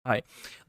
Hi,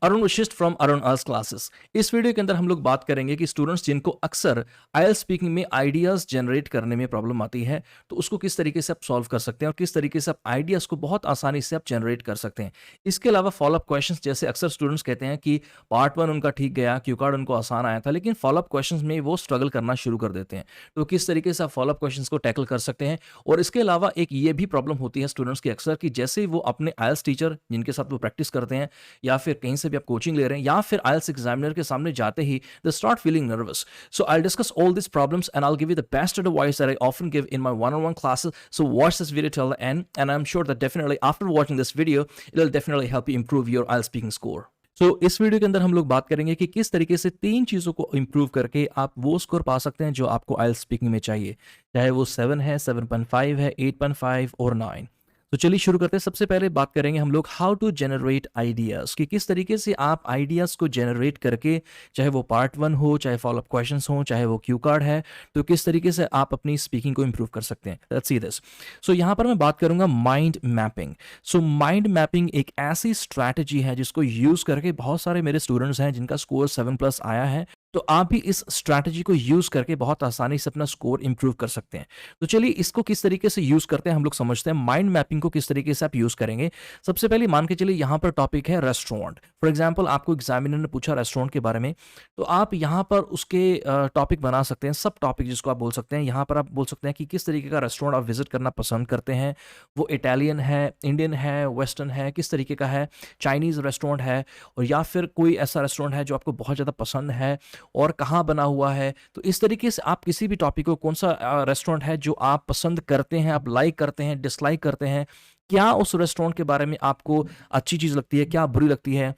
Arun Vashishtha from Arun IELTS classes. इस video के अंदर हम लोग बात करेंगे कि स्टूडेंट्स जिनको अक्सर आइल्स स्पीकिंग में आइडियाज जनरेट करने में प्रॉब्लम आती है, तो उसको किस तरीके से आप सॉल्व कर सकते हैं और किस तरीके से आप आइडियाज को बहुत आसानी से आप जनरेट कर सकते हैं। इसके अलावा फॉलोअप क्वेश्चंस, जैसे अक्सर स्टूडेंट्स कहते हैं कि पार्ट 1 उनका ठीक गया, क्यू कार्ड उनको आसान आया था, लेकिन फॉलोअप क्वेश्चंस में वो स्ट्रगल करना शुरू कर देते हैं। तो किस तरीके से आप फॉलोअप क्वेश्चंस को टैकल कर सकते हैं। और इसके अलावा एक ये भी प्रॉब्लम होती है स्टूडेंट्स की अक्सर, कि जैसे वो अपने आइल्स टीचर जिनके साथ वो प्रैक्टिस करते हैं, या फिर कहीं से भी आप कोचिंग ले रहे हैं, या फिर आइल्स एग्जामिनर के सामने जाते ही they start feeling nervous. So I discuss all this problems and I will give you the best advice that I often give in my one on one classes. So watch this video till the end, and I'm sure that definitely after watching this video, it will definitely help you improve your IELTS speaking score. तो इस video के अंदर हम लोग बात करेंगे कि किस तरीके से 3 चीज़ों को इंप्रूव करके आप वो स्कोर पा सकते हैं जो आपको आइल्स स्पीकिंग में चाहिए, चाहे वो 7 है, 7.5 है, 8.5 और 9। तो चलिए शुरू करते हैं। सबसे पहले बात करेंगे हम लोग हाउ टू जनरेट आइडियाज़, कि किस तरीके से आप आइडियाज़ को जनरेट करके, चाहे वो पार्ट 1 हो, चाहे फॉलोअप क्वेश्चंस हो, चाहे वो क्यू कार्ड है, तो किस तरीके से आप अपनी स्पीकिंग को इंप्रूव कर सकते हैं। Let's see this. सो यहाँ पर मैं बात करूंगा mind mapping. So mind mapping एक ऐसी स्ट्रैटेजी है जिसको यूज़ करके बहुत सारे मेरे स्टूडेंट्स हैं जिनका स्कोर 7+ आया है। तो आप भी इस स्ट्रैटेजी को यूज करके बहुत आसानी से अपना स्कोर इंप्रूव कर सकते हैं। तो चलिए इसको किस तरीके से यूज करते हैं हम लोग समझते हैं। माइंड मैपिंग को किस तरीके से आप यूज करेंगे। सबसे पहले मान के चलिए यहाँ पर टॉपिक है रेस्टोरेंट। फॉर एग्जांपल आपको एग्जामिनर ने पूछा रेस्टोरेंट के बारे में, तो आप यहाँ पर उसके टॉपिक बना सकते हैं, सब टॉपिक जिसको आप बोल सकते हैं। यहाँ पर आप बोल सकते हैं कि किस तरीके का रेस्टोरेंट आप विजिट करना पसंद करते हैं, वो इटालियन है, इंडियन है, वेस्टर्न है, किस तरीके का है, चाइनीज़ रेस्टोरेंट है, और या फिर कोई ऐसा रेस्टोरेंट है जो आपको बहुत ज़्यादा पसंद है और कहाँ बना हुआ है। तो इस तरीके से आप किसी भी टॉपिक को, कौन सा रेस्टोरेंट है जो आप पसंद करते हैं, आप लाइक करते हैं, डिसलाइक करते हैं, क्या उस रेस्टोरेंट के बारे में आपको अच्छी चीज़ लगती है, क्या बुरी लगती है।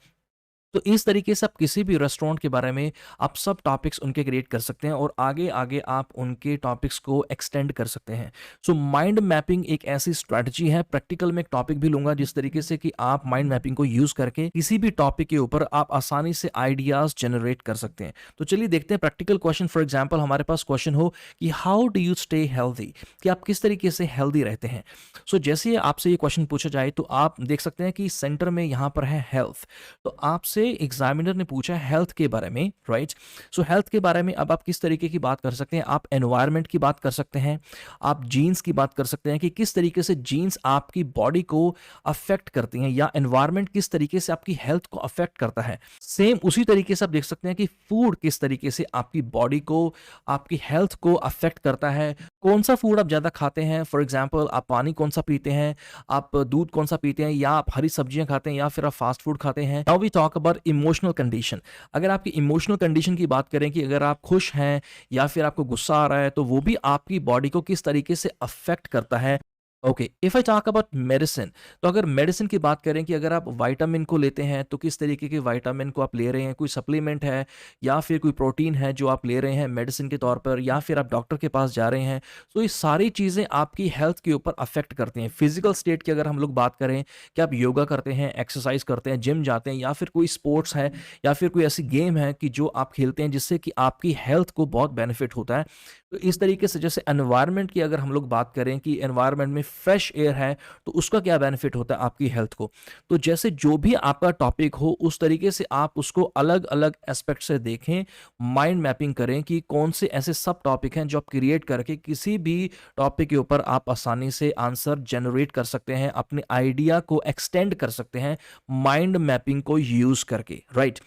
तो इस तरीके से आप किसी भी रेस्टोरेंट के बारे में आप सब टॉपिक्स उनके क्रिएट कर सकते हैं और आगे आगे आप उनके टॉपिक्स को एक्सटेंड कर सकते हैं। सो माइंड मैपिंग एक ऐसी स्ट्रैटेजी है। प्रैक्टिकल में एक टॉपिक भी लूंगा जिस तरीके से कि आप माइंड मैपिंग को यूज करके किसी भी टॉपिक के ऊपर आप आसानी से आइडियाज जनरेट कर सकते हैं। तो चलिए देखते हैं प्रैक्टिकल क्वेश्चन। फॉर एग्जाम्पल हमारे पास क्वेश्चन हो कि how do you stay healthy, कि आप किस तरीके से हेल्दी रहते हैं। सो जैसे आपसे ये क्वेश्चन पूछा जाए तो आप देख सकते हैं कि सेंटर में यहाँ पर है हेल्थ। तो आपसे एग्जामिनर ने पूछा हेल्थ के बारे में, राइट। सो हेल्थ के बारे में अब आप किस तरीके की बात कर सकते हैं। आप एनवायरनमेंट की बात कर सकते हैं, आप जीन्स की बात कर सकते हैं कि किस तरीके से जीन्स आपकी बॉडी को अफेक्ट करती हैं, या एनवायरनमेंट किस तरीके से आपकी हेल्थ को अफेक्ट करता है। सेम उसी तरीके से आप देख सकते हैं कि फूड किस तरीके से आपकी बॉडी को, आपकी हेल्थ को अफेक्ट करता है। कौन सा फूड आप ज़्यादा खाते हैं, फॉर एग्जाम्पल आप पानी कौन सा पीते हैं, आप दूध कौन सा पीते हैं, या आप हरी सब्जियां खाते हैं, या फिर आप फास्ट फूड खाते हैं। Now we talk about emotional condition. अगर आपकी इमोशनल कंडीशन की बात करें कि अगर आप खुश हैं या फिर आपको गुस्सा आ रहा है, तो वो भी आपकी बॉडी को किस तरीके से अफेक्ट करता है। Okay, if I talk about medicine, तो अगर मेडिसिन की बात करें कि अगर आप विटामिन को लेते हैं तो किस तरीके के विटामिन को आप ले रहे हैं, कोई सप्लीमेंट है या फिर कोई प्रोटीन है जो आप ले रहे हैं मेडिसिन के तौर पर, या फिर आप डॉक्टर के पास जा रहे हैं। तो ये सारी चीज़ें आपकी हेल्थ के ऊपर अफेक्ट करती हैं। फिजिकल स्टेट की अगर हम लोग बात करें कि आप योगा करते हैं, एक्सरसाइज करते हैं, जिम जाते हैं, या फिर कोई स्पोर्ट्स है, या फिर कोई ऐसी गेम है कि जो आप खेलते हैं जिससे कि आपकी हेल्थ को बहुत बेनिफिट होता है। तो इस तरीके से जैसे एनवायरनमेंट की अगर हम लोग बात करें कि एनवायरनमेंट में फ्रेश एयर है तो उसका क्या बेनिफिट होता है आपकी हेल्थ को। तो जैसे जो भी आपका टॉपिक हो उस तरीके से आप उसको अलग अलग एस्पेक्ट से देखें, माइंड मैपिंग करें कि कौन से ऐसे सब टॉपिक हैं जो आप क्रिएट करके किसी भी टॉपिक के ऊपर आप आसानी से आंसर जनरेट कर सकते हैं, अपने आइडिया को एक्सटेंड कर सकते हैं माइंड मैपिंग को यूज करके, right.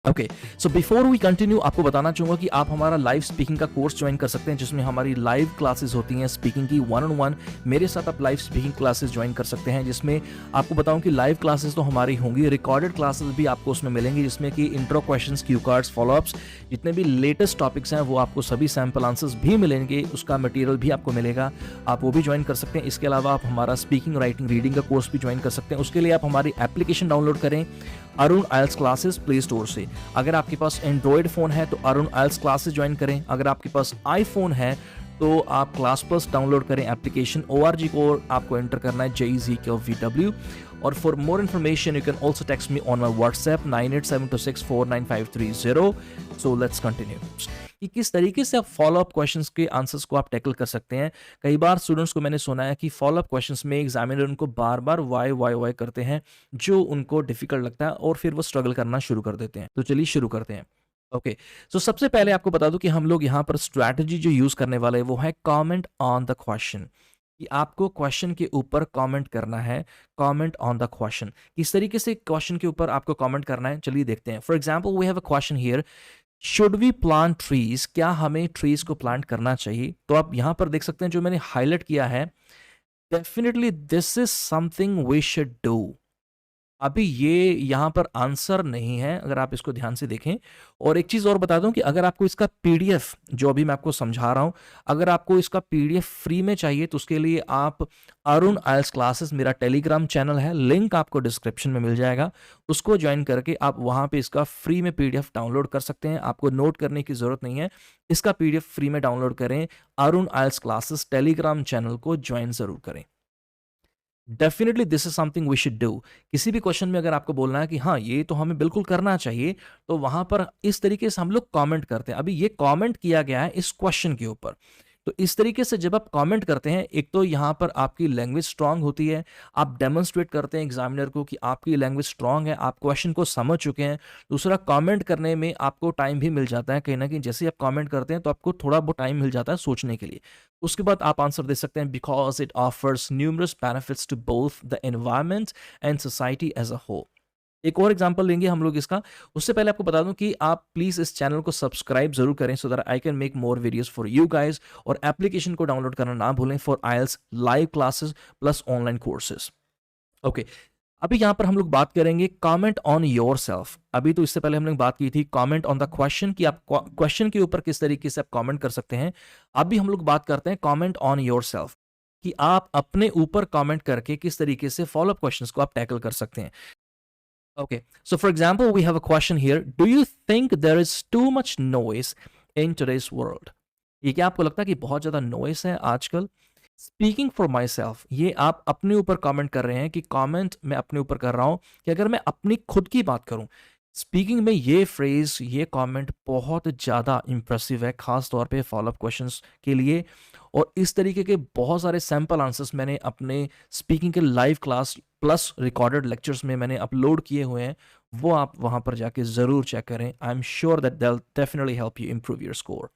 Okay, so before we continue आपको बताना चाहूँगा कि आप हमारा लाइव स्पीकिंग का कोर्स ज्वाइन कर सकते हैं जिसमें हमारी लाइव क्लासेस होती हैं स्पीकिंग की 1-on-1। मेरे साथ आप लाइव स्पीकिंग क्लासेस ज्वाइन कर सकते हैं, जिसमें आपको बताऊं कि लाइव क्लासेस तो हमारी होंगी, रिकॉर्डेड क्लासेस भी आपको उसमें मिलेंगी, जिसमें कि intro questions, cue cards, follow-ups, जितने भी लेटेस्ट टॉपिक्स हैं वो आपको सभी सैम्पल आंसर्स भी मिलेंगे, उसका मटेरियल भी आपको मिलेगा, आप वो भी ज्वाइन कर सकते हैं। इसके अलावा आप हमारा स्पीकिंग, राइटिंग, रीडिंग का कोर्स भी ज्वाइन कर सकते हैं। उसके लिए आप हमारी एप्लीकेशन डाउनलोड करें अरुण आइल्स क्लासेस प्ले स्टोर से। अगर आपके पास एंड्रॉयड फ़ोन है तो अरुण आइल्स क्लासेस ज्वाइन करें। अगर आपके पास आईफोन है तो आप क्लास प्लस डाउनलोड करें एप्लीकेशन। ORG कोड आपको एंटर करना है JECVW, और for more information you can also text me on my WhatsApp 9872649530। So let's continue कि किस तरीके से आप फॉलो अप क्वेश्चंस के आंसर्स को आप टैकल कर सकते हैं। कई बार स्टूडेंट्स को मैंने सुना है कि फॉलो अप क्वेश्चंस में एग्जामिनर उनको बार बार वाई करते हैं जो उनको डिफिकल्ट लगता है और फिर वो स्ट्रगल करना शुरू कर देते हैं। तो चलिए शुरू करते हैं। ओके, सो सबसे पहले आपको बता दूं कि हम लोग यहाँ पर स्ट्रैटेजी जो यूज करने वाले हैं वो है कमेंट ऑन द क्वेश्चन, कि आपको क्वेश्चन के ऊपर कमेंट करना है। कमेंट ऑन द क्वेश्चन, किस तरीके से क्वेश्चन के ऊपर आपको कमेंट करना है, चलिए देखते हैं। For example we have a question here, should we plant trees, क्या हमें ट्रीज को प्लांट करना चाहिए। तो आप यहां पर देख सकते हैं जो मैंने हाईलाइट किया है, definitely this is something we should do. अभी ये यहाँ पर आंसर नहीं है अगर आप इसको ध्यान से देखें। और एक चीज़ और बता दूं कि अगर आपको इसका पीडीएफ जो अभी मैं आपको समझा रहा हूं, अगर आपको इसका पीडीएफ फ्री में चाहिए तो उसके लिए आप अरुण आइल्स क्लासेस मेरा टेलीग्राम चैनल है, लिंक आपको डिस्क्रिप्शन में मिल जाएगा, उसको ज्वाइन करके आप वहां पे इसका फ्री में पीडीएफ डाउनलोड कर सकते हैं। आपको नोट करने की जरूरत नहीं है, इसका पीडीएफ फ्री में डाउनलोड करें। अरुण आइल्स क्लासेस टेलीग्राम चैनल को ज्वाइन जरूर करें। Definitely this is something we should do. किसी भी क्वेश्चन में अगर आपको बोलना है कि हाँ ये तो हमें बिल्कुल करना चाहिए, तो वहां पर इस तरीके से हम लोग कमेंट करते हैं। अभी ये कमेंट किया गया है इस क्वेश्चन के ऊपर, तो इस तरीके से जब आप कमेंट करते हैं, एक तो यहाँ पर आपकी लैंग्वेज स्ट्रांग होती है, आप डेमोन्स्ट्रेट करते हैं एग्जामिनर को कि आपकी लैंग्वेज स्ट्रांग है, आप क्वेश्चन को समझ चुके हैं। दूसरा, कमेंट करने में आपको टाइम भी मिल जाता है, कहीं ना कहीं जैसे आप कमेंट करते हैं तो आपको थोड़ा बहुत टाइम मिल जाता है सोचने के लिए। उसके बाद आप आंसर दे सकते हैं, because it offers numerous benefits to both the environment and society as a whole. एक और एग्जांपल लेंगे हम लोग इसका। उससे पहले आपको बता दूं कि आप प्लीज इस चैनल को सब्सक्राइब जरूर करें so that I can make more videos for you guys, और एप्लीकेशन को डाउनलोड करना ना भूलें for IELTS live classes plus online courses. Okay, अभी यहां पर हम लोग बात करेंगे कमेंट ऑन योर सेल्फ। अभी तो इससे पहले हम लोग बात की थी कमेंट ऑन द क्वेश्चन, कि आप क्वेश्चन के ऊपर किस तरीके से आप कमेंट कर सकते हैं। अभी हम लोग बात करते हैं कमेंट ऑन योर सेल्फ, कि आप अपने ऊपर कमेंट करके किस तरीके से फॉलो अप क्वेश्चंस को आप टैकल कर सकते हैं। Okay, so for example, we have a question here. Do you think there is too much noise in today's world? ये क्या आपको लगता है कि बहुत ज़्यादा नॉइस है आजकल? स्पीकिंग फॉर माई सेल्फ, ये आप अपने ऊपर कमेंट कर रहे हैं कि कमेंट मैं अपने ऊपर कर रहा हूँ कि अगर मैं अपनी खुद की बात करूँ, स्पीकिंग में ये फ्रेज, ये कमेंट बहुत ज़्यादा इंप्रेसिव है, खास तौर पे फॉलोअप क्वेश्चंस के लिए। और इस तरीके के बहुत सारे सैम्पल आंसर्स मैंने अपने स्पीकिंग के live class plus recorded lectures में मैंने अपलोड किए हुए हैं, वो आप वहाँ पर जाके ज़रूर चेक करें। I am sure that that definitely help you improve your score.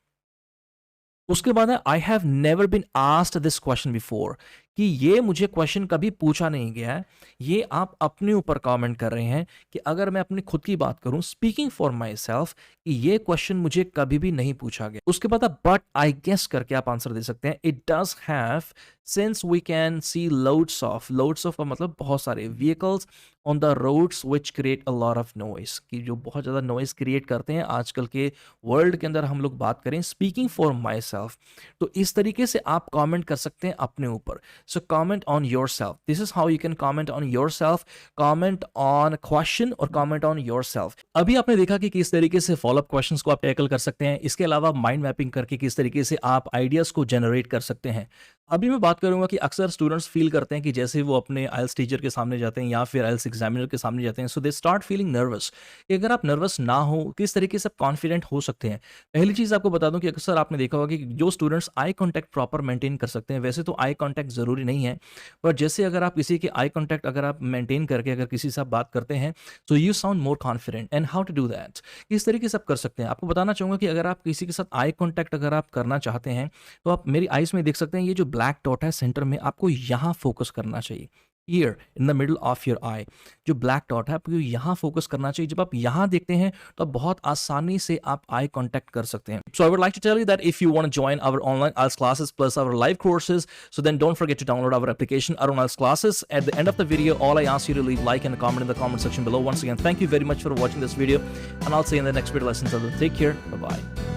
उसके बाद है, I have never been asked this question before, कि ये मुझे क्वेश्चन कभी पूछा नहीं गया है। ये आप अपने ऊपर कमेंट कर रहे हैं कि अगर मैं अपनी खुद की बात करूं, स्पीकिंग फॉर माई सेल्फ, कि ये क्वेश्चन मुझे कभी भी नहीं पूछा गया। उसके बाद आप बट आई गेस करके आप आंसर दे सकते हैं। It does have, since we can see loads of का मतलब बहुत सारे vehicles on the roads which create a lot of noise, कि जो बहुत ज़्यादा नॉइस क्रिएट करते हैं आजकल के वर्ल्ड के अंदर। हम लोग बात करें स्पीकिंग फॉर माई सेल्फ, तो इस तरीके से आप कमेंट कर सकते हैं अपने ऊपर। So comment on yourself. This is how you can comment on yourself, comment on question और comment on yourself. अभी आपने देखा कि किस तरीके से फॉलोअप क्वेश्चंस को आप टैकल कर सकते हैं। इसके अलावा माइंड मैपिंग करके किस तरीके से आप आइडियाज को जनरेट कर सकते हैं। अभी मैं बात करूंगा कि अक्सर स्टूडेंट्स फील करते हैं कि जैसे वो अपने आइल्स टीचर के सामने जाते हैं या फिर आइल्स एग्जामिनर के सामने जाते हैं, सो दे स्टार्ट फीलिंग नर्वस। कि अगर आप नर्वस ना हो, किस तरीके से आप कॉन्फिडेंट हो सकते हैं। पहली चीज़ आपको बता दूं कि अक्सर आपने देखा होगा कि जो students eye contact proper maintain कर सकते हैं, वैसे तो आई कॉन्टैक्ट ज़रूरी नहीं है, पर जैसे अगर आप किसी के आई कॉन्टैक्ट अगर आप मेंटेन करके अगर किसी से आप बात करते हैं, तो you sound more confident. And how to do that, किस तरीके से आप कर सकते हैं। आपको बताना चाहूँगा कि अगर आप किसी के साथ आई कॉन्टैक्ट अगर आप करना चाहते हैं, तो आप मेरी आइज़ में देख सकते हैं, ये जो ब्लैक डॉट है सेंटर में, आपको यहाँ फोकस करना चाहिए। Here in the middle of your eye, जो ब्लैक डॉट है आपको यहाँ फोकस करना चाहिए। जब आप यहाँ देखते हैं तो आप बहुत आसानी से आप आई कांटेक्ट कर सकते हैं। So I would like to tell you that if you want to join our online IELTS classes plus our live courses, so then don't forget to download our application Arun IELTS classes. At the end of the video, all I ask you to leave like and a comment in the comment section below. Once again, thank you very much for watching this video, and I'll see you in the next video lesson. So take care, bye bye.